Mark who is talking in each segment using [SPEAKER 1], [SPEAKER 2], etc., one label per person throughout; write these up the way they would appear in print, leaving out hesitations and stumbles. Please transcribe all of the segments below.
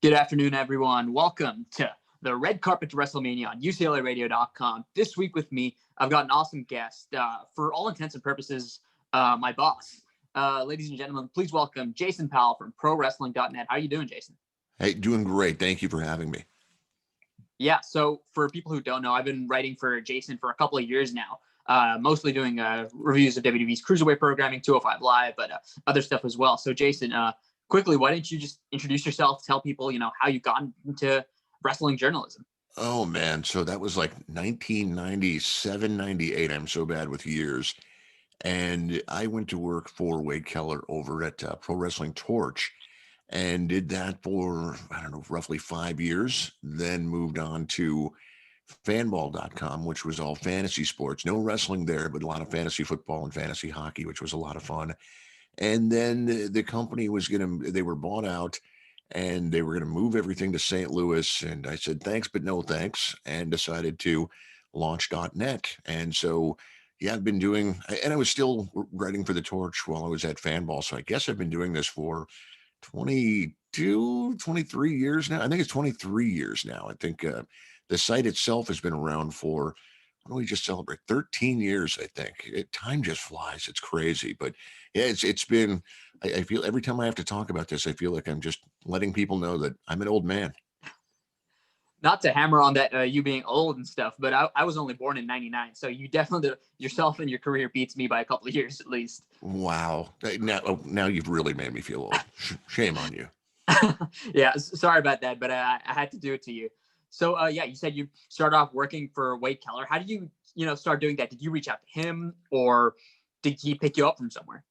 [SPEAKER 1] Good afternoon, everyone. Welcome to the Red Carpet to Wrestlemania on UCLARadio.com. This week with me, I've got an awesome guest. For all intents and purposes, my boss. Ladies and gentlemen, please welcome Jason Powell from ProWrestling.net. How are you doing, Jason?
[SPEAKER 2] Hey, doing great. Thank you for having me.
[SPEAKER 1] Yeah, so for people who don't know, I've been writing for Jason for a couple of years now, mostly doing reviews of WWE's Cruiserweight programming, 205 Live, but other stuff as well. So, Jason, quickly, why don't you just introduce yourself, tell people, how you got into wrestling journalism?
[SPEAKER 2] Oh, man. So that was like 1997, 98. I'm so bad with years. And I went to work for Wade Keller over at Pro Wrestling Torch and did that for, I don't know, roughly 5 years. Then moved on to fanball.com, which was all fantasy sports. No wrestling there, but a lot of fantasy football and fantasy hockey, which was a lot of fun. And then the company they were bought out and they were going to move everything to St. Louis. And I said, thanks, but no thanks, and decided to launch .net. And so, yeah, I've been doing, and I was still writing for the Torch while I was at Fanball. So I guess I've been doing this for 22, 23 years now. I think it's 23 years now. I think the site itself has been around for, what do we just celebrate? 13 years, I think. Time just flies. It's crazy. But yeah, it's been, I feel every time I have to talk about this, I feel like I'm just letting people know that I'm an old man.
[SPEAKER 1] Not to hammer on that, you being old and stuff, but I was only born in 99. So you definitely, yourself and your career beats me by a couple of years at least.
[SPEAKER 2] Wow. Now you've really made me feel old. Shame on you.
[SPEAKER 1] Yeah, sorry about that, but I had to do it to you. So, yeah, you said you started off working for Wade Keller. How did you, start doing that? Did you reach out to him or did he pick you up from somewhere?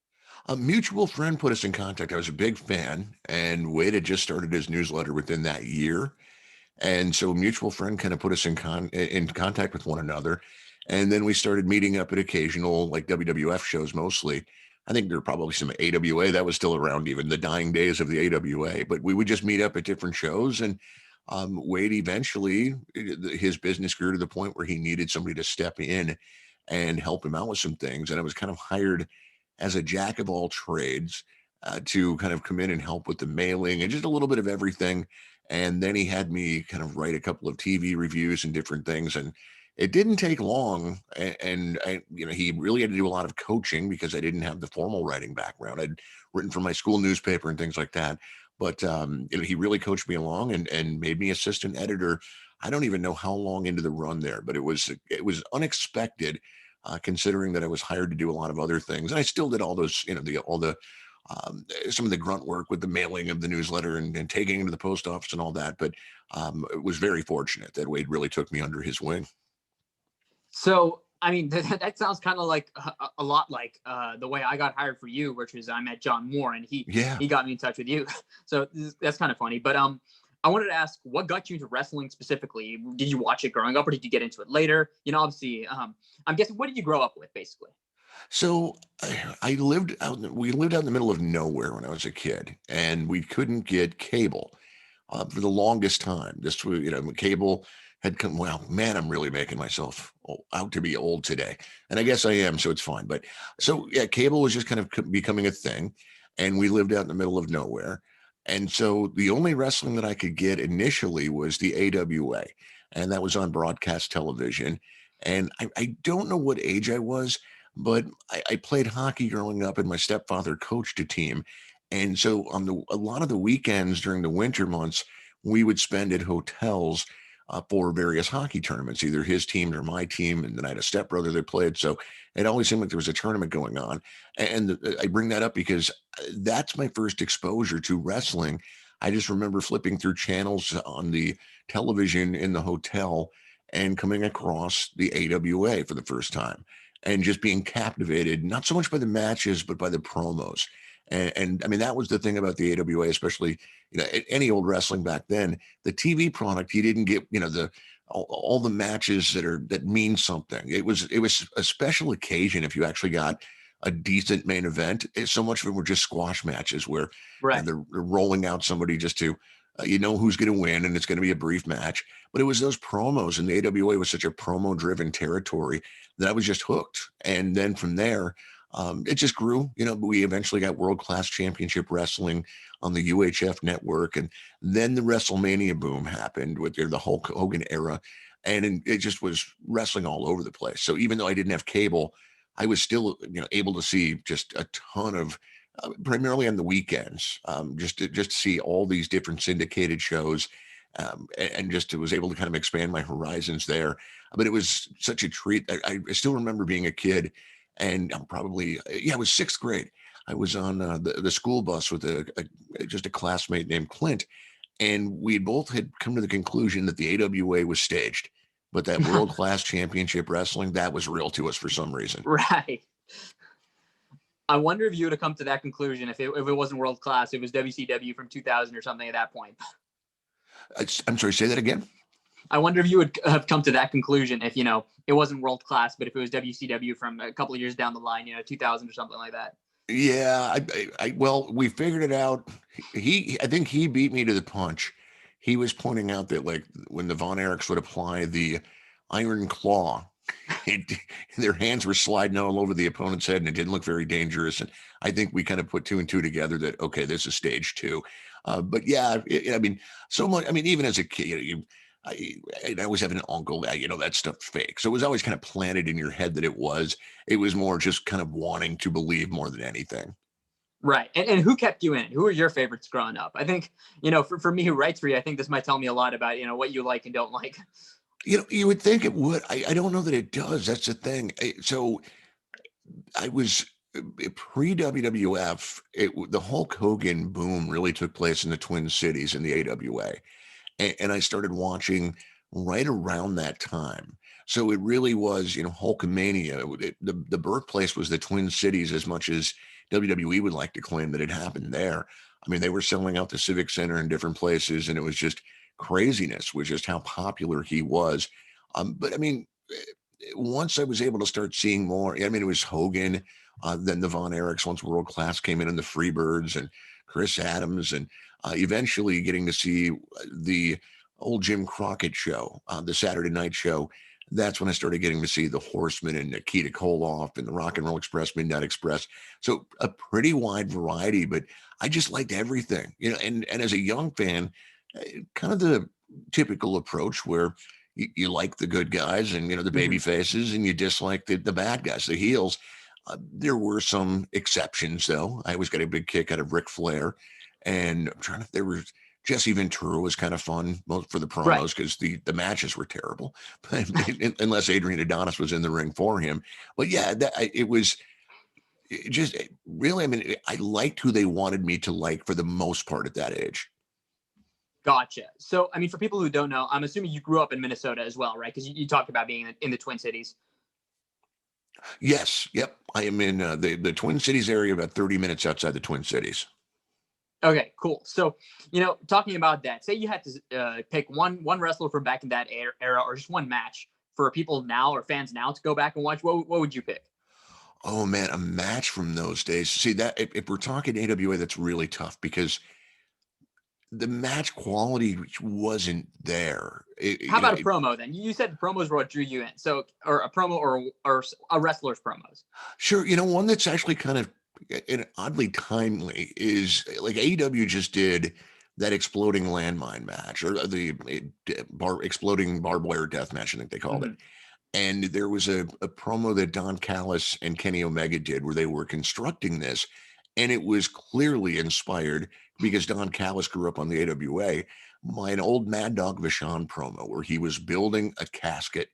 [SPEAKER 2] A mutual friend put us in contact. I was a big fan, and Wade had just started his newsletter within that year. And so a mutual friend kind of put us in contact with one another. And then we started meeting up at occasional, like WWF shows mostly. I think there were probably some AWA that was still around, even the dying days of the AWA. But we would just meet up at different shows. And Wade eventually, his business grew to the point where he needed somebody to step in and help him out with some things. And I was kind of hired as a jack of all trades to kind of come in and help with the mailing and just a little bit of everything. And then he had me kind of write a couple of TV reviews and different things. And it didn't take long. And I, he really had to do a lot of coaching because I didn't have the formal writing background. I'd written for my school newspaper and things like that. But he really coached me along and made me assistant editor. I don't even know how long into the run there, but it was unexpected, considering that I was hired to do a lot of other things, and I still did all those, some of the grunt work with the mailing of the newsletter and taking it to the post office and all that. But it was very fortunate that Wade really took me under his wing.
[SPEAKER 1] So, I mean, that sounds kind of like a lot like the way I got hired for you, which was I met John Moore and he got me in touch with you. So that's kind of funny. But I wanted to ask, what got you into wrestling specifically? Did you watch it growing up or did you get into it later? Obviously, I'm guessing, what did you grow up with, basically?
[SPEAKER 2] So we lived out in the middle of nowhere when I was a kid, and we couldn't get cable for the longest time. Cable had come. Well, man, I'm really making myself out to be old today, and I guess I am, so it's fine. But so yeah, cable was just kind of becoming a thing, and we lived out in the middle of nowhere. And so the only wrestling that I could get initially was the AWA, and that was on broadcast television. And I don't know what age I was, but I played hockey growing up, and my stepfather coached a team. And so on a lot of the weekends during the winter months, we would spend at hotels for various hockey tournaments, either his team or my team. And then I had a stepbrother that played. So it always seemed like there was a tournament going on. And I bring that up because that's my first exposure to wrestling. I just remember flipping through channels on the television in the hotel and coming across the AWA for the first time and just being captivated, not so much by the matches, but by the promos. And I mean, that was the thing about the AWA, especially, any old wrestling back then, the TV product, you didn't get, all the matches that mean something. It was a special occasion if you actually got a decent main event. So much of it were just squash matches where they're rolling out somebody just to, who's going to win, and it's going to be a brief match. But it was those promos, and the AWA was such a promo-driven territory that I was just hooked. And then from there, It just grew, but we eventually got World Class Championship Wrestling on the UHF network. And then the WrestleMania boom happened with the Hulk Hogan era. And it just was wrestling all over the place. So even though I didn't have cable, I was still, able to see just a ton of, primarily on the weekends, just to see all these different syndicated shows, and just was able to kind of expand my horizons there. But it was such a treat. I still remember being a kid, and I'm probably, it was sixth grade. I was on the school bus with just a classmate named Clint, and we both had come to the conclusion that the AWA was staged, but that World Class Championship Wrestling, that was real to us for some reason.
[SPEAKER 1] Right. I wonder if you would have come to that conclusion if it wasn't world class, it was WCW from 2000 or something at that point.
[SPEAKER 2] I'm sorry, say that again.
[SPEAKER 1] I wonder if you would have come to that conclusion if, it wasn't world class, but if it was WCW from a couple of years down the line, 2000 or something like that.
[SPEAKER 2] Yeah, well, we figured it out. I think he beat me to the punch. He was pointing out that like when the Von Erichs would apply the iron claw, their hands were sliding all over the opponent's head, and it didn't look very dangerous. And I think we kind of put two and two together that, okay, this is stage two. But yeah, I mean, so much. I mean, even as a kid, I always have an uncle that, that stuff's fake. So it was always kind of planted in your head that it was more just kind of wanting to believe more than anything.
[SPEAKER 1] Right. And who kept you in it? Who are your favorites growing up? I think, for me who writes for you, I think this might tell me a lot about, what you like and don't like.
[SPEAKER 2] You would think it would. I don't know that it does. That's the thing. So I was pre-WWF. The Hulk Hogan boom really took place in the Twin Cities in the AWA. And I started watching right around that time. So it really was, Hulkamania. The birthplace was the Twin Cities as much as WWE would like to claim that it happened there. I mean, they were selling out the Civic Center in different places, and it was just craziness with just how popular he was. But I mean, once I was able to start seeing more, I mean, it was Hogan, then the Von Erichs, once World Class came in, and the Freebirds and Chris Adams, and eventually getting to see the old Jim Crockett show, the Saturday night show. That's when I started getting to see the Horsemen and Nikita Koloff and the Rock and Roll Express, Midnight Express. So a pretty wide variety, but I just liked everything, and as a young fan, kind of the typical approach where you like the good guys and, the baby faces, and you dislike the bad guys, the heels. There were some exceptions, though. I always got a big kick out of Ric Flair. And I'm trying to, there was Jesse Ventura was kind of fun for the promos because the matches were terrible, unless Adrian Adonis was in the ring for him. But yeah, it was just really, I mean, I liked who they wanted me to like for the most part at that age.
[SPEAKER 1] Gotcha. So, I mean, for people who don't know, I'm assuming you grew up in Minnesota as well, right? Because you talked about being in the Twin Cities.
[SPEAKER 2] Yes. Yep. I am in the Twin Cities area, about 30 minutes outside the Twin Cities.
[SPEAKER 1] Okay, cool. So, talking about that, say you had to pick one wrestler from back in that era, or just one match for people now or fans now to go back and watch. What would you pick?
[SPEAKER 2] Oh man, a match from those days. See that if we're talking AWA, that's really tough because the match quality wasn't there.
[SPEAKER 1] How about a promo then? You said the promos were what drew you in. So, or a promo or a wrestler's promos.
[SPEAKER 2] Sure. One that's actually kind of oddly timely is like AEW just did that exploding landmine match, or the exploding barbed wire death match, I think they called it. And there was a promo that Don Callis and Kenny Omega did where they were constructing this, and it was clearly inspired because Don Callis grew up on the AWA by an old Mad Dog Vachon promo where he was building a casket.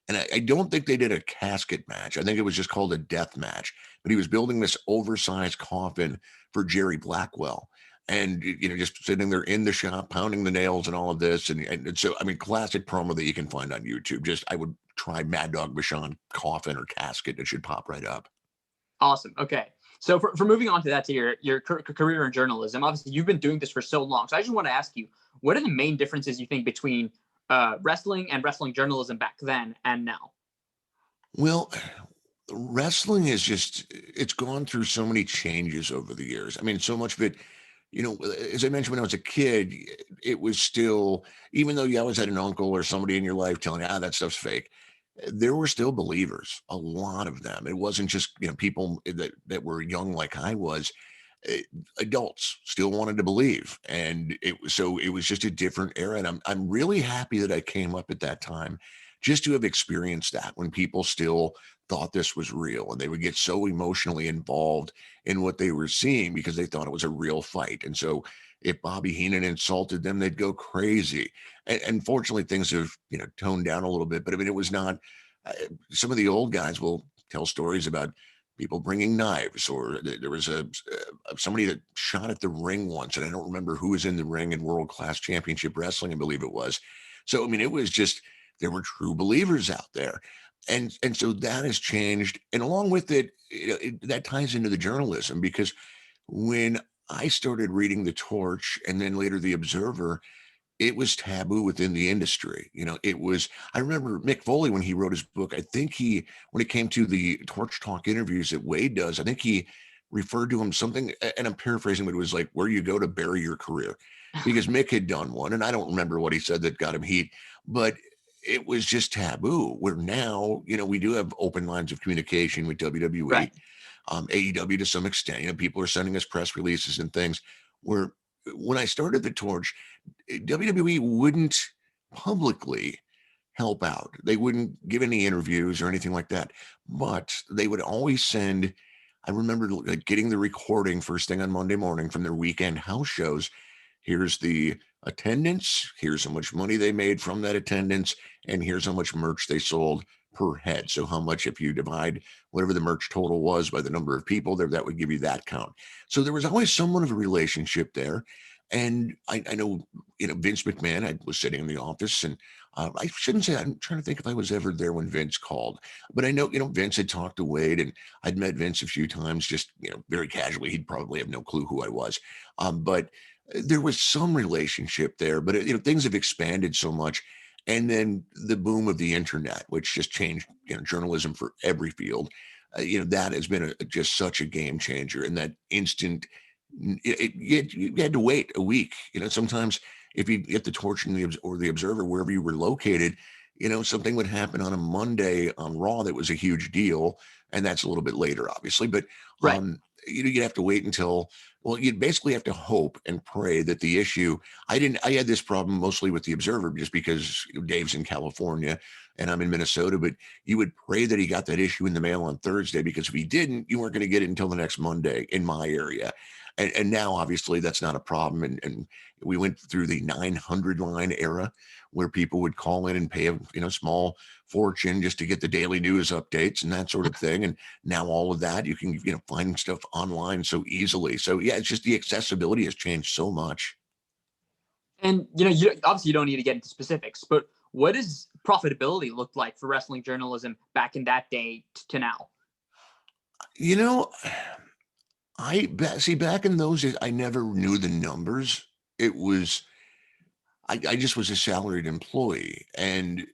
[SPEAKER 2] And I don't think they did a casket match. I think it was just called a death match. But he was building this oversized coffin for Jerry Blackwell. And, just sitting there in the shop, pounding the nails and all of this. And so, I mean, classic promo that you can find on YouTube. I would try Mad Dog Vachon coffin or casket. It should pop right up.
[SPEAKER 1] Awesome. Okay. So for moving on to that, to your career in journalism, obviously you've been doing this for so long. So I just want to ask you, what are the main differences you think between wrestling and wrestling journalism back then and now?
[SPEAKER 2] Well, wrestling is it's gone through so many changes over the years. I mean, so much of it, as I mentioned, when I was a kid, it was still, even though you always had an uncle or somebody in your life telling you, that stuff's fake, there were still believers, a lot of them. It wasn't just, people that were young like I was. eh, Adults still wanted to believe, and it was just a different era. And I'm really happy that I came up at that time, just to have experienced that, when people still thought this was real, and they would get so emotionally involved in what they were seeing because they thought it was a real fight. And so if Bobby Heenan insulted them, they'd go crazy. And fortunately, things have toned down a little bit. But I mean, it was not. Uh, some of the old guys will tell stories about people bringing knives, or there was somebody that shot at the ring once, and I don't remember who was in the ring in World Class Championship Wrestling, I believe it was. So I mean, it was just, there were true believers out there, and so that has changed, and along with it, that ties into the journalism, because when I started reading the Torch and then later the Observer, it was taboo within the industry. It was, I remember Mick Foley, when he wrote his book, I think when it came to the Torch Talk interviews that Wade does, I think he referred to him something, and I'm paraphrasing, but it was like where you go to bury your career, because Mick had done one. And I don't remember what he said that got him heat, but it was just taboo. Where now, we do have open lines of communication with WWE,
[SPEAKER 1] Right.
[SPEAKER 2] AEW to some extent. People are sending us press releases and things. Where when I started the Torch, WWE wouldn't publicly help out. They wouldn't give any interviews or anything like that, but they would always send. I remember like getting the recording first thing on Monday morning from their weekend house shows. Here's the attendance. Here's how much money they made from that attendance, and here's how much merch they sold per head. So how much, if you divide whatever the merch total was by the number of people there, that would give you that count. So there was always somewhat of a relationship there. And I know, Vince McMahon, I was sitting in the office, and I shouldn't say, I'm trying to think if I was ever there when Vince called, but I know, Vince had talked to Wade, and I'd met Vince a few times, just, very casually. He'd probably have no clue who I was. But there was some relationship there, but things have expanded so much. And then the boom of the internet, which just changed, journalism for every field. That has been just such a game changer. And that instant, you had to wait a week. Sometimes if you get the Torch or the Observer, wherever you were located, something would happen on a Monday on Raw that was a huge deal, and that's a little bit later, obviously. But
[SPEAKER 1] Right.
[SPEAKER 2] you'd have to wait until. Well, you'd basically have to hope and pray that the issue. I had this problem mostly with the Observer, just because Dave's in California and I'm in Minnesota. But you would pray that he got that issue in the mail on Thursday, because if he didn't, you weren't going to get it until the next Monday in my area. And now, obviously, that's not a problem. And we went through the 900 line era, where people would call in and pay a small fortune just to get the daily news updates and that sort of thing. And now all of that, you can find stuff online so easily. So yeah, it's just the accessibility has changed so much.
[SPEAKER 1] And obviously you don't need to get into specifics, but what does profitability look like for wrestling journalism back in that day to now?
[SPEAKER 2] You know, see, back in those days, I never knew the numbers. It was, I just was a salaried employee. And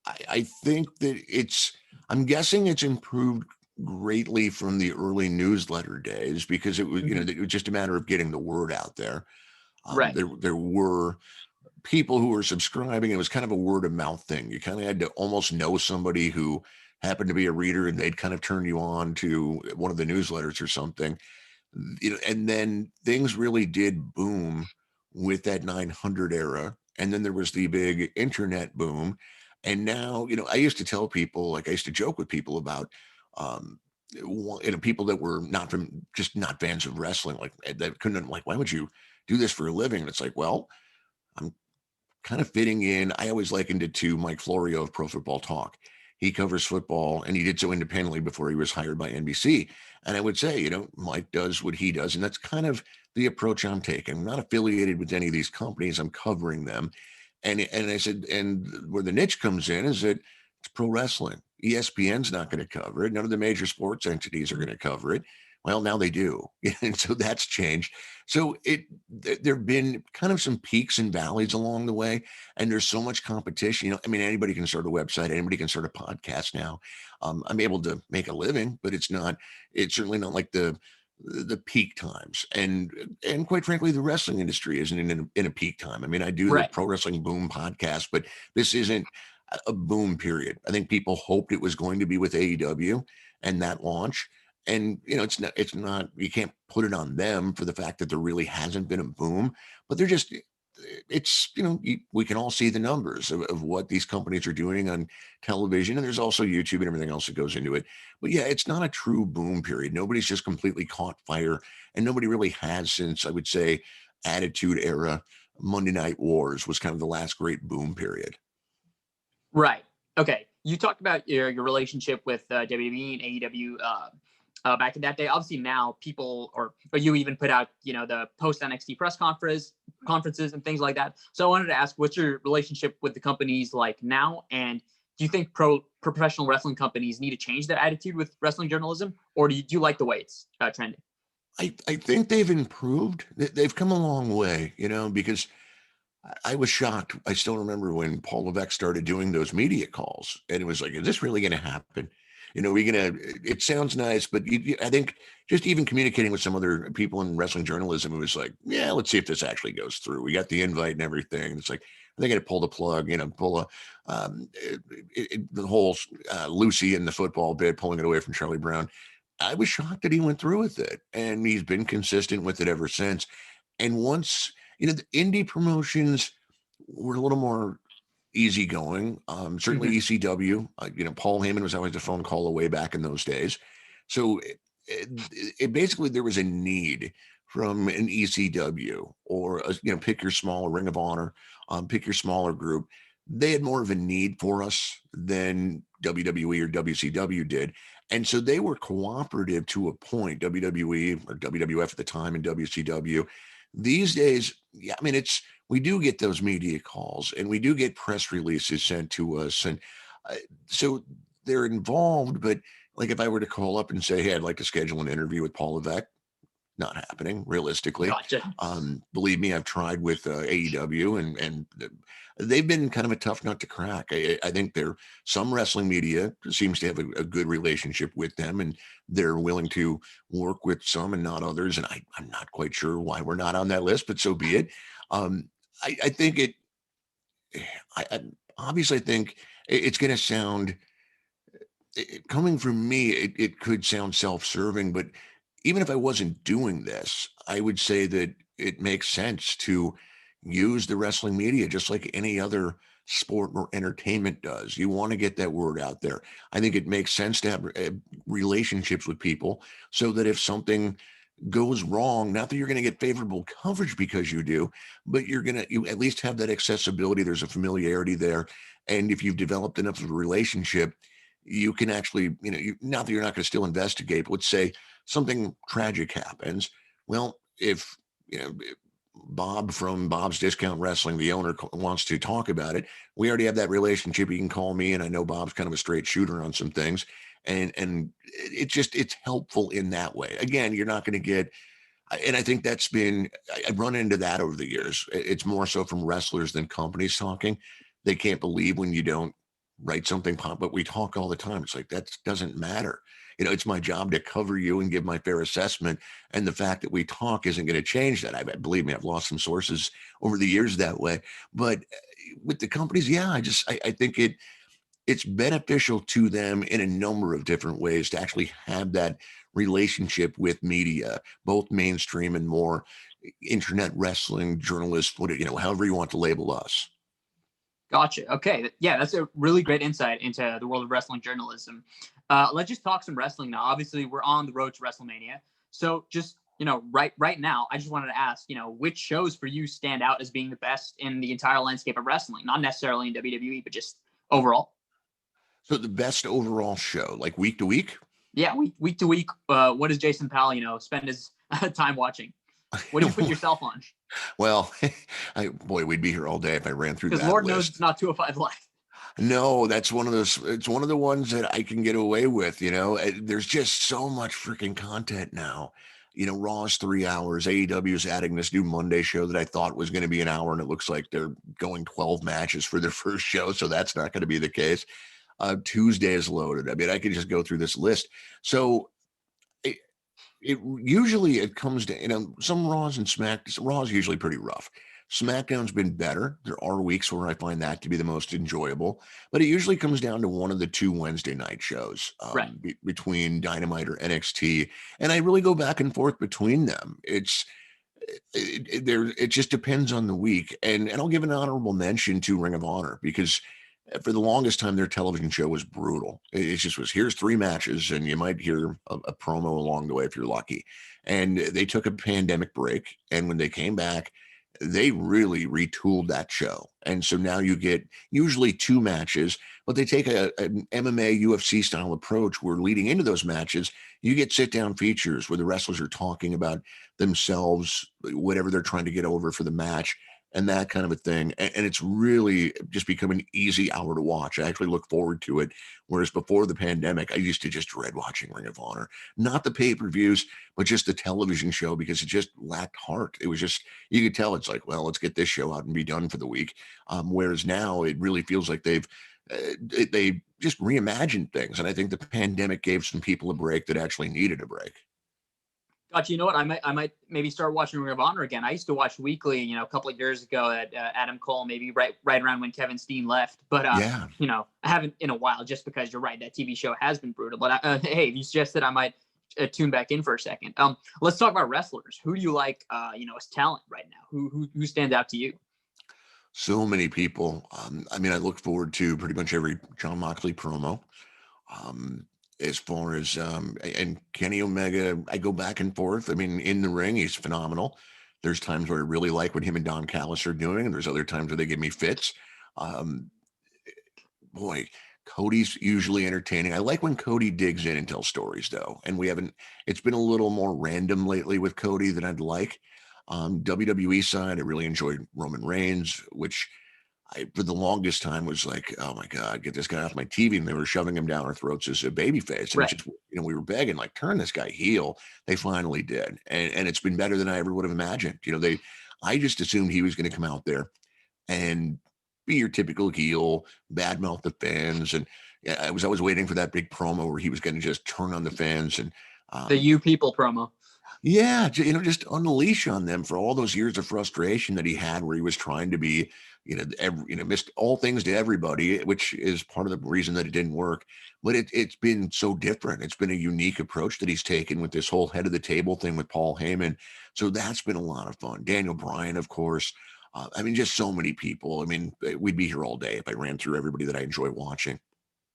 [SPEAKER 2] I think that I'm guessing it's improved greatly from the early newsletter days, because it was,
[SPEAKER 1] Mhm.
[SPEAKER 2] it was just a matter of getting the word out there.
[SPEAKER 1] Right.
[SPEAKER 2] There were people who were subscribing. It was kind of a word of mouth thing. You kind of had to almost know somebody who happened to be a reader, and they'd kind of turn you on to one of the newsletters or something. And then things really did boom with that 900 era. And then there was the big internet boom. And now, I used to tell people, like, I used to joke with people about, um, people that were just not fans of wrestling, like, that couldn't, like, why would you do this for a living? And it's like, well, I'm kind of fitting in. I always likened it to Mike Florio of Pro Football Talk. He covers football, and he did so independently before he was hired by NBC. And I would say, Mike does what he does. And that's kind of the approach I'm taking. I'm not affiliated with any of these companies. I'm covering them. And I said, and where the niche comes in is that it's pro wrestling. ESPN's not going to cover it. None of the major sports entities are going to cover it. Well, now they do. And so that's changed. So there have been kind of some peaks and valleys along the way, and there's so much competition. I mean, anybody can start a website, anybody can start a podcast now. I'm able to make a living, but it's certainly not like the peak times. And quite frankly, the wrestling industry isn't in a peak time. I mean, I do the
[SPEAKER 1] Right.
[SPEAKER 2] Pro Wrestling Boom podcast, but this isn't. a boom period. I think people hoped it was going to be with AEW and that launch. And, it's not, you can't put it on them for the fact that there really hasn't been a boom, but they're just, it's, we can all see the numbers of what these companies are doing on television. And there's also YouTube and everything else that goes into it. But yeah, it's not a true boom period. Nobody's just completely caught fire. And nobody really has since, I would say, Attitude Era. Monday Night Wars was kind of the last great boom period.
[SPEAKER 1] Right. Okay. You talked about your relationship with WWE and AEW back in that day. Obviously now people, or you even put out, the post NXT press conferences and things like that. So I wanted to ask, what's your relationship with the companies like now? And do you think professional wrestling companies need to change their attitude with wrestling journalism, or do you like the way it's trending?
[SPEAKER 2] I think they've improved. They've come a long way, because I was shocked. I still remember when Paul Levesque started doing those media calls, and it was like, is this really going to happen? It sounds nice, but I think just even communicating with some other people in wrestling journalism, it was like, yeah, let's see if this actually goes through. We got the invite and everything. It's like, they're going to pull the plug, the whole Lucy in the football bit, pulling it away from Charlie Brown. I was shocked that he went through with it, and he's been consistent with it ever since. And once, the indie promotions were a little more easygoing. Certainly ECW, Paul Heyman was always a phone call away back in those days. So it basically, there was a need from an ECW or, pick your smaller Ring of Honor, pick your smaller group. They had more of a need for us than WWE or WCW did. And so they were cooperative to a point, WWE or WWF at the time and WCW. These days, yeah, we do get those media calls and we do get press releases sent to us. And so they're involved, but like if I were to call up and say, hey, I'd like to schedule an interview with Paul Levesque, not happening realistically.
[SPEAKER 1] Gotcha.
[SPEAKER 2] Believe me, I've tried with AEW and they've been kind of a tough nut to crack. I think some wrestling media seems to have a good relationship with them, and they're willing to work with some and not others. And I'm not quite sure why we're not on that list, but so be it. I think I obviously think it's going to sound, coming from me, it could sound self-serving, but even if I wasn't doing this, I would say that it makes sense to use the wrestling media just like any other sport or entertainment does. You want to get that word out there. I think it makes sense to have relationships with people so that if something goes wrong, not that you're going to get favorable coverage because you do, but you at least have that accessibility. There's a familiarity there. And if you've developed enough of a relationship, you can actually, not that you're not going to still investigate, but let's say something tragic happens. Well, if, Bob from Bob's Discount Wrestling, the owner, wants to talk about it, we already have that relationship. He can call me, and I know Bob's kind of a straight shooter on some things. And it's helpful in that way. Again, you're not going to get, and I think I've run into that over the years. It's more so from wrestlers than companies talking. They can't believe when you don't write something pop, but we talk all the time. It's like, that doesn't matter. It's my job to cover you and give my fair assessment. And the fact that we talk isn't going to change that. Believe me, I've lost some sources over the years that way. But with the companies, yeah, I think it's beneficial to them in a number of different ways to actually have that relationship with media, both mainstream and more internet wrestling journalists, however you want to label us.
[SPEAKER 1] Gotcha. Okay. Yeah, that's a really great insight into the world of wrestling journalism. Let's just talk some wrestling now. Obviously, we're on the road to WrestleMania. So just, right now, I just wanted to ask, which shows for you stand out as being the best in the entire landscape of wrestling? Not necessarily in WWE, but just overall.
[SPEAKER 2] So the best overall show, like week to week?
[SPEAKER 1] Yeah, week to week. What does Jason Powell, spend his time watching? What do you put yourself on?
[SPEAKER 2] Well, we'd be here all day if I ran through that list.
[SPEAKER 1] Because Lord knows it's not 205 Live.
[SPEAKER 2] No, that's one of those. It's one of the ones that I can get away with. There's just so much freaking content now. Raw's 3 hours. AEW is adding this new Monday show that I thought was going to be an hour, and it looks like they're going 12 matches for their first show. So that's not going to be the case. Tuesday is loaded. I could just go through this list. So It comes to, some Raws and Raw's usually pretty rough. SmackDown's been better. There are weeks where I find that to be the most enjoyable, but it usually comes down to one of the two Wednesday night shows
[SPEAKER 1] Right.
[SPEAKER 2] Between Dynamite or NXT, and I really go back and forth between them. It just depends on the week, and I'll give an honorable mention to Ring of Honor, because for the longest time their television show was brutal. It just was, here's 3 matches and you might hear a promo along the way if you're lucky. And they took a pandemic break, and when they came back, they really retooled that show. And so now you get usually 2 matches, but they take an MMA UFC style approach where leading into those matches, you get sit down features where the wrestlers are talking about themselves, whatever they're trying to get over for the match, and that kind of a thing. And it's really just become an easy hour to watch. I actually look forward to it. Whereas before the pandemic, I used to just dread watching Ring of Honor, not the pay-per-views, but just the television show, because it just lacked heart. It was just, you could tell it's like, well, let's get this show out and be done for the week. Whereas now it really feels like they just reimagined things. And I think the pandemic gave some people a break that actually needed a break.
[SPEAKER 1] Gotcha. You know what? I might maybe start watching Ring of Honor again. I used to watch weekly, a couple of years ago at Adam Cole, maybe right around when Kevin Steen left. But
[SPEAKER 2] Yeah.
[SPEAKER 1] I haven't in a while, just because you're right, that TV show has been brutal. But hey, you suggested I might tune back in for a second. Let's talk about wrestlers. Who do you like? As talent right now? Who stands out to you?
[SPEAKER 2] So many people. I look forward to pretty much every Jon Moxley promo. As far as and Kenny Omega, I go back and forth. In the ring, he's phenomenal. There's times where I really like what him and Don Callis are doing, and there's other times where they give me fits. Boy, Cody's usually entertaining. I like when Cody digs in and tells stories, though, and it's been a little more random lately with Cody than I'd like. WWE side, I really enjoyed Roman Reigns, which I, for the longest time, was like, oh my God, get this guy off my TV. And they were shoving him down our throats as a babyface. And
[SPEAKER 1] Right.
[SPEAKER 2] It's just, we were begging, like, turn this guy heel. They finally did. And it's been better than I ever would have imagined. I just assumed he was going to come out there and be your typical heel, badmouth the fans. And I was always waiting for that big promo where he was going to just turn on the fans. And
[SPEAKER 1] The You People promo.
[SPEAKER 2] yeah, just unleash on them for all those years of frustration that he had, where he was trying to be, missed all things to everybody, which is part of the reason that it didn't work. But it's been so different. It's been a unique approach that he's taken with this whole head of the table thing with Paul Heyman. So that's been a lot of fun. Daniel Bryan, of course. Just so many people. We'd be here all day if I ran through everybody that I enjoy watching.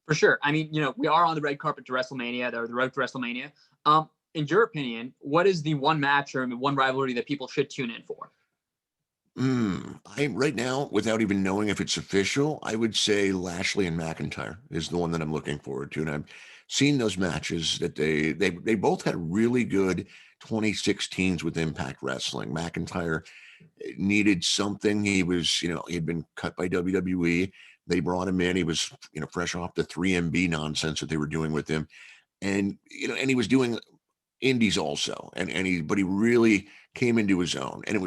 [SPEAKER 1] For sure. We are on the red carpet to WrestleMania, or the road to WrestleMania. In your opinion, what is the one match or one rivalry that people should tune in for?
[SPEAKER 2] Right now, without even knowing if it's official, I would say Lashley and McIntyre is the one that I'm looking forward to. And I've seen those matches that they both had really good 2016s with Impact Wrestling. McIntyre needed something. He was, he'd been cut by WWE. They brought him in. He was, fresh off the 3MB nonsense that they were doing with him. And, and he was doing indies also. But he really came into his own. And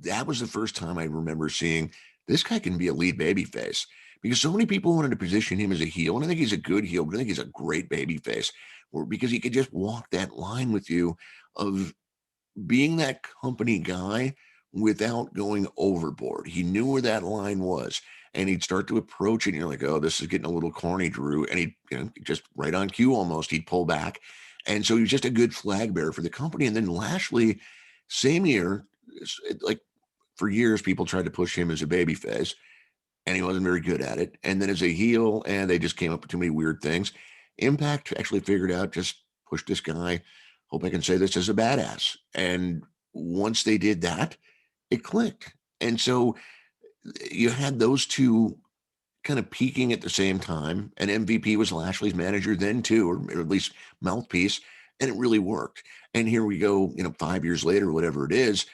[SPEAKER 2] that was the first time I remember seeing this guy can be a lead baby face, because so many people wanted to position him as a heel. And I think he's a good heel, but I think he's a great baby face, because he could just walk that line with you of being that company guy without going overboard. He knew where that line was, and he'd start to approach it, and you're like, oh, this is getting a little corny, Drew. And he'd, just right on cue almost, he'd pull back. And so he was just a good flag bearer for the company. And then Lashley, same year, like for years, people tried to push him as a baby face, and he wasn't very good at it. And then as a heel, and they just came up with too many weird things. Impact actually figured out, just push this guy, hope I can say this, as a badass. And once they did that, it clicked. And so you had those two kind of peaking at the same time. And MVP was Lashley's manager then too, or at least mouthpiece, and it really worked. And here we go, 5 years later, whatever it is,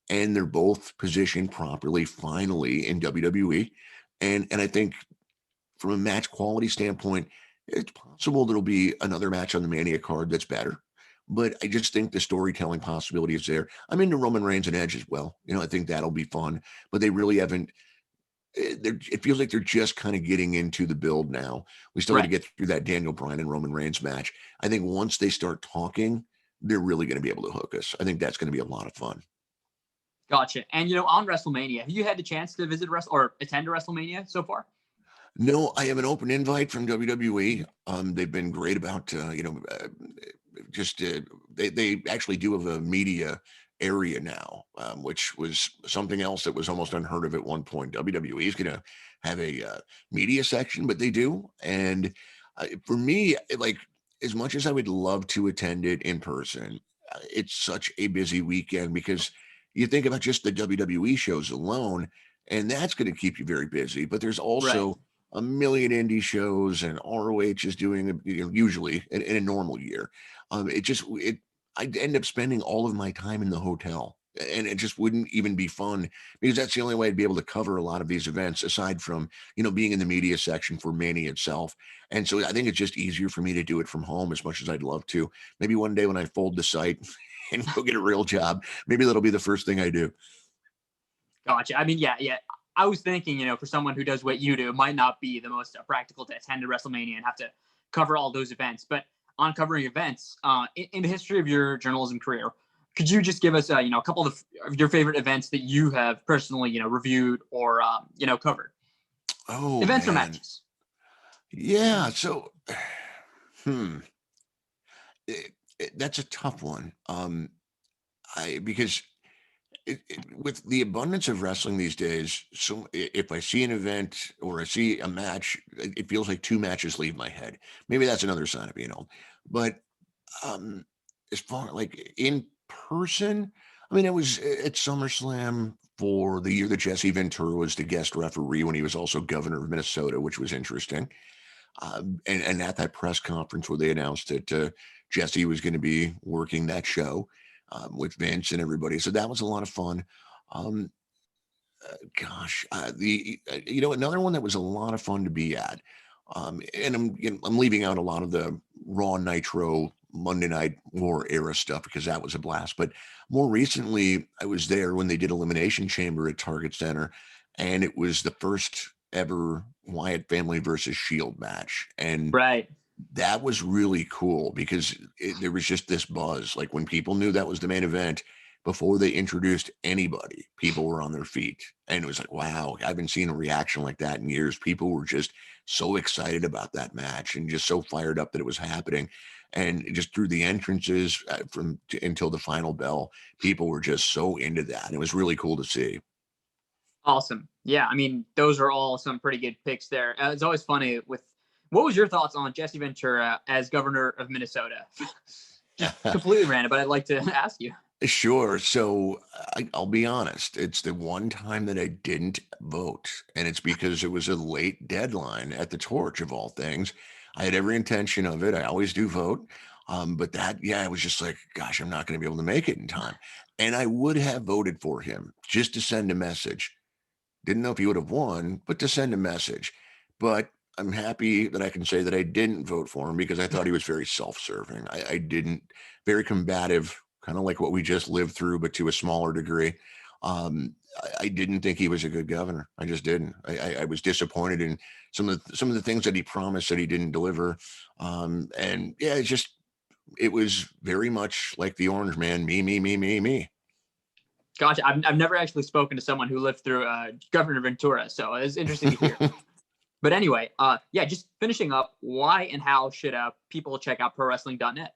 [SPEAKER 2] and they're both positioned properly finally in WWE. And I think from a match quality standpoint, it's possible there'll be another match on the Mania card that's better. But I just think the storytelling possibility is there. I'm into Roman Reigns and Edge as well. I think that'll be fun. But they really haven't. It feels like they're just kind of getting into the build now. We still got to get through that Daniel Bryan and Roman Reigns match. I think once they start talking, they're really going to be able to hook us. I think that's going to be a lot of fun.
[SPEAKER 1] Gotcha. And, on WrestleMania, have you had the chance to visit or attend a WrestleMania so far?
[SPEAKER 2] No, I have an open invite from WWE. They've been great about, they actually do have a media area now, which was something else that was almost unheard of at one point. WWE is going to have a media section, but they do. And for me, like, as much as I would love to attend it in person, it's such a busy weekend because you think about just the WWE shows alone, and that's going to keep you very busy. But there's also a million indie shows, and ROH is doing, usually in a normal year. I'd end up spending all of my time in the hotel, and it just wouldn't even be fun because that's the only way I'd be able to cover a lot of these events aside from, being in the media section for Mania itself. And so I think it's just easier for me to do it from home as much as I'd love to. Maybe one day when I fold the site and go get a real job, maybe that'll be the first thing I do.
[SPEAKER 1] Gotcha. I mean, yeah. I was thinking, for someone who does what you do, it might not be the most practical to attend a WrestleMania and have to cover all those events. But on covering events, in the history of your journalism career, could you just give us, a couple of your favorite events that you have personally, reviewed or, covered?
[SPEAKER 2] Oh,
[SPEAKER 1] events
[SPEAKER 2] man.
[SPEAKER 1] or matches?
[SPEAKER 2] Yeah. So, that's a tough one. Because with the abundance of wrestling these days, so if I see an event or I see a match, it feels like two matches leave my head. Maybe that's another sign of being old. But as far like in person, I mean, it was at SummerSlam for the year that Jesse Ventura was the guest referee when he was also governor of Minnesota, which was interesting. And at that press conference where they announced that Jesse was going to be working that show with Vince and everybody, so that was a lot of fun. Um, another one that was a lot of fun to be at, and I'm leaving out a lot of the Raw Nitro Monday Night War era stuff because that was a blast. But more recently, I was there when they did Elimination Chamber at Target Center, and it was the first ever Wyatt family versus Shield match, and
[SPEAKER 1] Right.
[SPEAKER 2] that was really cool because there was just this buzz. Like when people knew that was the main event, before they introduced anybody, people were on their feet. And it was like, wow, I haven't seen a reaction like that in years. People were just so excited about that match and just so fired up that it was happening. And just through the entrances until the final bell, people were just so into that. And it was really cool to see.
[SPEAKER 1] Awesome. Yeah, I mean, those are all some pretty good picks there. It's always funny what was your thoughts on Jesse Ventura as governor of Minnesota? Just completely random, but I'd like to ask you.
[SPEAKER 2] Sure. So I'll be honest. It's the one time that I didn't vote, and it's because it was a late deadline at the Torch of all things. I had every intention of it. I always do vote. But it was just like, gosh, I'm not going to be able to make it in time. And I would have voted for him just to send a message. Didn't know if he would have won, but to send a message. But I'm happy that I can say that I didn't vote for him because I thought he was very self-serving. I didn't, very combative, kind of like what we just lived through, but to a smaller degree. I didn't think he was a good governor. I just didn't. I was disappointed in some of the things that he promised that he didn't deliver. And yeah, it was very much like the Orange Man, me, me, me, me, me.
[SPEAKER 1] Gotcha. I've never actually spoken to someone who lived through Governor Ventura, so it's interesting to hear. But anyway, just finishing up, why and how should people check out ProWrestling.net?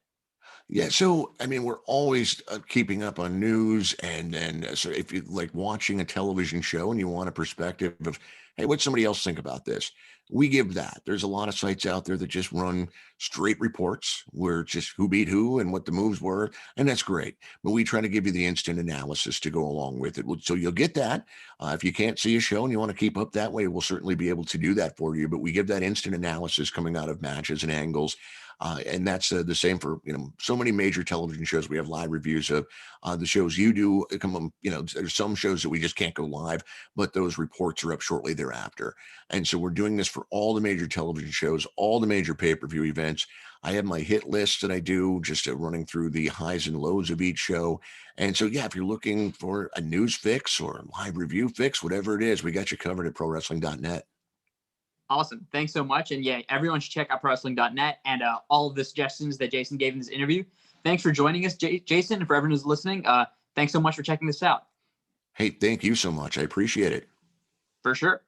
[SPEAKER 2] Yeah, so I mean, we're always keeping up on news, and so if you like watching a television show and you want a perspective of, hey, what somebody else think about this, we give that. There's a lot of sites out there that just run straight reports where it's just who beat who and what the moves were, and that's great. But we try to give you the instant analysis to go along with it, so you'll get that. If you can't see a show and you want to keep up that way, we'll certainly be able to do that for you. But we give that instant analysis coming out of matches and angles. And that's the same for so many major television shows. We have live reviews of the shows you do. There's some shows that we just can't go live, but those reports are up shortly thereafter. And so we're doing this for all the major television shows, all the major pay-per-view events. I have my hit list that I do, just running through the highs and lows of each show. And so, if you're looking for a news fix or a live review fix, whatever it is, we got you covered at ProWrestling.net.
[SPEAKER 1] Awesome. Thanks so much. And yeah, everyone should check out ProWrestling.net and all of the suggestions that Jason gave in this interview. thanks for joining us, Jason, and for everyone who's listening. Thanks so much for checking this out.
[SPEAKER 2] Hey, thank you so much. I appreciate it.
[SPEAKER 1] For sure.